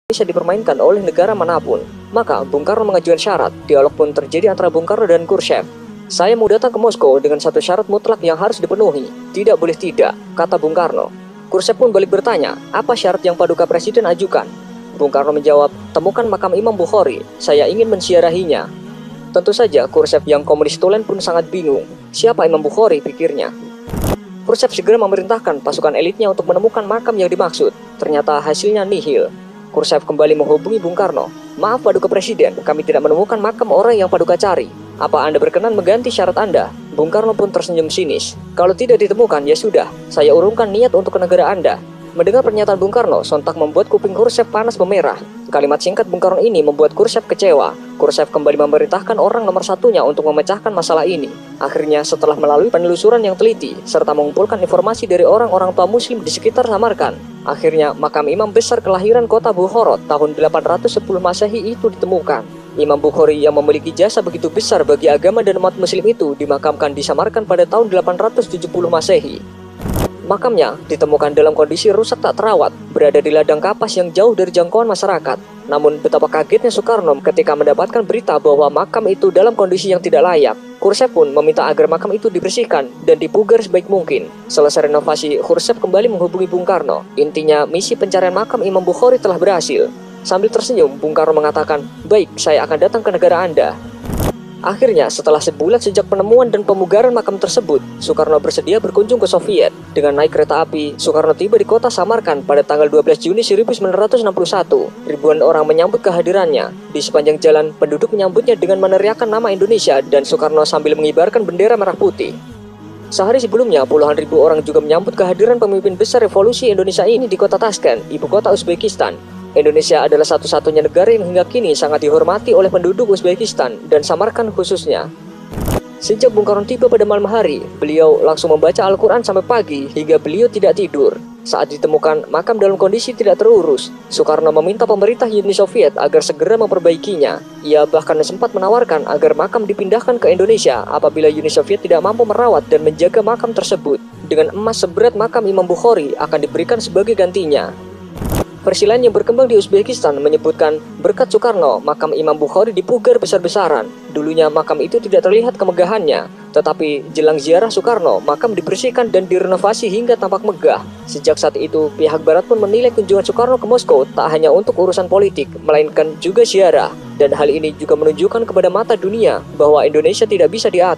Indonesia dipermainkan oleh negara manapun. Maka Bung Karno mengajukan syarat. Dialog pun terjadi antara Bung Karno dan Khrushchev. Saya mau datang ke Moskow dengan satu syarat mutlak yang harus dipenuhi. Tidak boleh tidak, kata Bung Karno. Khrushchev pun balik bertanya, apa syarat yang Paduka Presiden ajukan? Bung Karno menjawab, temukan makam Imam Bukhari, saya ingin menziarahinya. Tentu saja Khrushchev yang komunis tulen pun sangat bingung. Siapa Imam Bukhari, pikirnya. Khrushchev segera memerintahkan pasukan elitnya untuk menemukan makam yang dimaksud. Ternyata hasilnya nihil. Khrushchev kembali menghubungi Bung Karno. Maaf Paduka Presiden, kami tidak menemukan makam orang yang Paduka cari. Apa Anda berkenan mengganti syarat Anda? Bung Karno pun tersenyum sinis. Kalau tidak ditemukan, ya sudah, saya urungkan niat untuk ke negara Anda. Mendengar pernyataan Bung Karno, sontak membuat kuping Khrushchev panas memerah. Kalimat singkat Bung Karno ini membuat Khrushchev kecewa. Khrushchev kembali memerintahkan orang nomor satunya untuk memecahkan masalah ini. Akhirnya, setelah melalui penelusuran yang teliti, serta mengumpulkan informasi dari orang-orang tua muslim di sekitar Samarkand, akhirnya makam imam besar kelahiran kota Bukhara tahun 810 Masehi itu ditemukan. Imam Bukhari yang memiliki jasa begitu besar bagi agama dan umat muslim itu dimakamkan di Samarkand pada tahun 870 Masehi. Makamnya ditemukan dalam kondisi rusak tak terawat, berada di ladang kapas yang jauh dari jangkauan masyarakat. Namun betapa kagetnya Soekarno ketika mendapatkan berita bahwa makam itu dalam kondisi yang tidak layak. Khrushchev pun meminta agar makam itu dibersihkan dan dipugar sebaik mungkin. Selesai renovasi, Khrushchev kembali menghubungi Bung Karno. Intinya, misi pencarian makam Imam Bukhari telah berhasil. Sambil tersenyum, Bung Karno mengatakan, baik, saya akan datang ke negara Anda. Akhirnya, setelah sebulan sejak penemuan dan pemugaran makam tersebut, Soekarno bersedia berkunjung ke Soviet. Dengan naik kereta api, Soekarno tiba di kota Samarkand pada tanggal 12 Juni 1961. Ribuan orang menyambut kehadirannya. Di sepanjang jalan, penduduk menyambutnya dengan meneriakkan nama Indonesia dan Soekarno sambil mengibarkan bendera merah putih. Sehari sebelumnya, puluhan ribu orang juga menyambut kehadiran pemimpin besar revolusi Indonesia ini di kota Tashkent, ibu kota Uzbekistan. Indonesia adalah satu-satunya negara yang hingga kini sangat dihormati oleh penduduk Uzbekistan dan Samarkand khususnya. Sejak Bung Karno tiba pada malam hari, beliau langsung membaca Al-Quran sampai pagi hingga beliau tidak tidur. Saat ditemukan makam dalam kondisi tidak terurus, Soekarno meminta pemerintah Uni Soviet agar segera memperbaikinya. Ia bahkan sempat menawarkan agar makam dipindahkan ke Indonesia apabila Uni Soviet tidak mampu merawat dan menjaga makam tersebut. Dengan emas seberat makam Imam Bukhari akan diberikan sebagai gantinya. Versi lain yang berkembang di Uzbekistan menyebutkan berkat Soekarno, makam Imam Bukhari dipugar besar-besaran. Dulunya makam itu tidak terlihat kemegahannya, tetapi jelang ziarah Soekarno, makam dibersihkan dan direnovasi hingga tampak megah. Sejak saat itu, pihak Barat pun menilai kunjungan Soekarno ke Moskow tak hanya untuk urusan politik, melainkan juga ziarah. Dan hal ini juga menunjukkan kepada mata dunia bahwa Indonesia tidak bisa diatur.